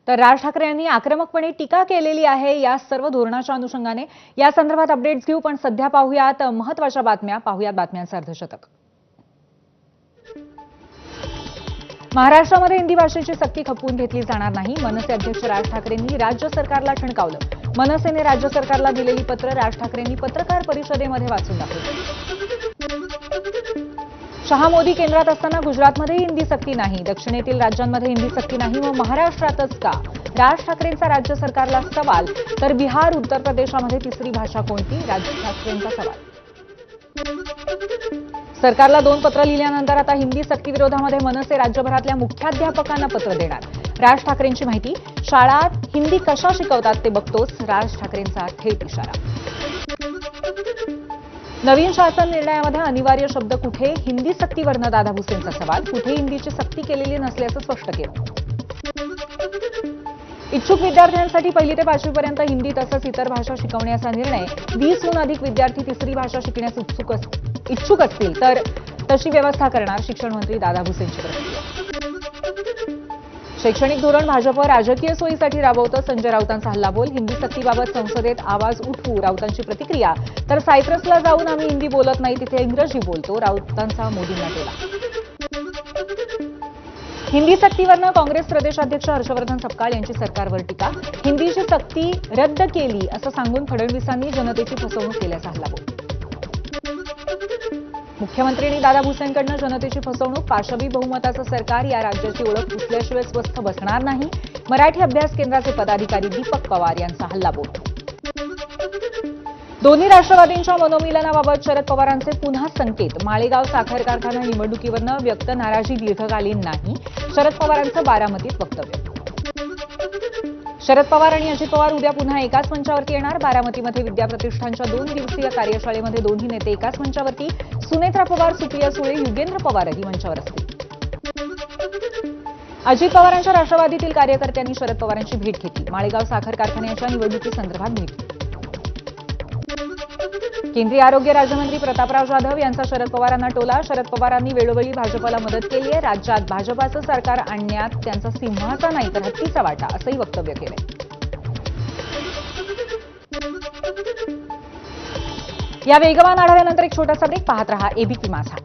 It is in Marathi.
तर राज ठाकरे यांनी आक्रमकपणे टीका केलेली आहे या सर्व धोरणाच्या अनुषंगाने। या संदर्भात अपडेट्स घेऊ, पण सध्या पाहूयात महत्त्वाच्या बातम्या। पाहूयात बातम्यांचं अर्धशतक। महाराष्ट्रामध्ये हिंदी भाषेची सक्ती खपवून घेतली जाणार नाही, मनसे अध्यक्ष राज ठाकरेंनी राज्य सरकारला ठणकावलं। मनसेने राज्य सरकारला दिलेली पत्र राज ठाकरेंनी पत्रकार परिषदेमध्ये वाचून दाखवली। शहा मोदी केंद्रात असताना गुजरातमध्ये हिंदी सक्ती नाही, दक्षिणेतील राज्यांमध्ये हिंदी सक्ती नाही, मग महाराष्ट्रातच का? राज ठाकरेंचा राज्य सरकारला सवाल। तर बिहार, उत्तर प्रदेशामध्ये तिसरी भाषा कोणती? राज ठाकरेंचा सवाल। सरकारला 2 पत्र लिहिल्यानंतर आता हिंदी सक्ती विरोधामध्ये मनसे राज्यभरातल्या मुख्याध्यापकांना पत्र देणार। राज ठाकरेंची माहिती, शाळात हिंदी कशा शिकवतात ते बघतोच, राज ठाकरेंचा थेट इशारा। नवीन शासन निर्णयामध्ये अनिवार्य शब्द कुठे? हिंदी सक्तीवरनं दादा भुसेंचा सवाल। कुठे हिंदीची सक्ती केलेली नसल्याचं स्पष्ट केलं। इच्छुक विद्यार्थ्यांसाठी 1ली ते 5वी पर्यंत हिंदी तसंच इतर भाषा शिकवण्याचा निर्णय। 20हून अधिक विद्यार्थी तिसरी भाषा शिकण्यास इच्छुक असतील तर तशी व्यवस्था करणार, शिक्षण मंत्री दादा भुसेंची प्रतिक्रिया। शैक्षणिक धोरण भाजप राजकीय सोयीसाठी राबवतं, संजय राऊतांचा हल्लाबोल। हिंदी सक्तीबाबत संसदेत आवाज उठवू, राऊतांची प्रतिक्रिया। तर सायप्रसला जाऊन आम्ही हिंदी बोलत नाही, तिथे इंग्रजी बोलतो, राऊतांचा मोदींना टोला। हिंदी सक्तीवरनं काँग्रेस प्रदेशाध्यक्ष हर्षवर्धन सपकाळ यांची सरकारवर टीका। हिंदीची सक्ती रद्द केली असं सांगून फडणवीसांनी जनतेची फसवणूक केल्याचा हल्लाबोल। मुख्यमंत्री आणि दादा भुसेंकडनं जनतेची फसवणूक, पाशवी बहुमताचं सरकार, या राज्याची ओळख पुसल्याशिवाय स्वस्थ बसणार नाही, मराठी अभ्यास केंद्राचे पदाधिकारी दीपक पवार यांचा हल्लाबोल। दोन्ही राष्ट्रवादींच्या मनोमिलनाबाबत शरद पवारांचे पुन्हा संकेत। माळेगाव साखर कारखाना निवडणुकीवरनं व्यक्त नाराजी दीर्घकालीन नाही, शरद पवारांचं बारामतीत वक्तव्य। शरद पवार आणि अजित पवार उद्या पुन्हा एकाच मंचावरती येणार। बारामतीमध्ये विद्या प्रतिष्ठानच्या 2 दिवसीय कार्यशाळेमध्ये दोन्ही नेते एकाच मंचावरती। सुनेत्रा पवार, सुप्रिया सुळे, युगेंद्र पवारही मंचावर असतील। अजित पवारांच्या राष्ट्रवादीतील कार्यकर्त्यांनी शरद पवारांची भेट घेतली। माळेगाव साखर कारखान्याच्या निवडणुकीसंदर्भात भेट। केंद्रीय आरोग्य राज्यमंत्री प्रतापराव जाधव यांचा शरद पवारांना टोला। शरद पवारांनी वेळोवेळी भाजपला मदत केली आहे, राज्यात भाजपाचं सरकार आणण्यात त्यांचा सिंहाचा नाही तर हत्तीचा वाटा, असंही वक्तव्य केलंय। या वेगवान आढाव्यानंतर एक छोटासा ब्रेक, पाहत रहा एबीपी माझा।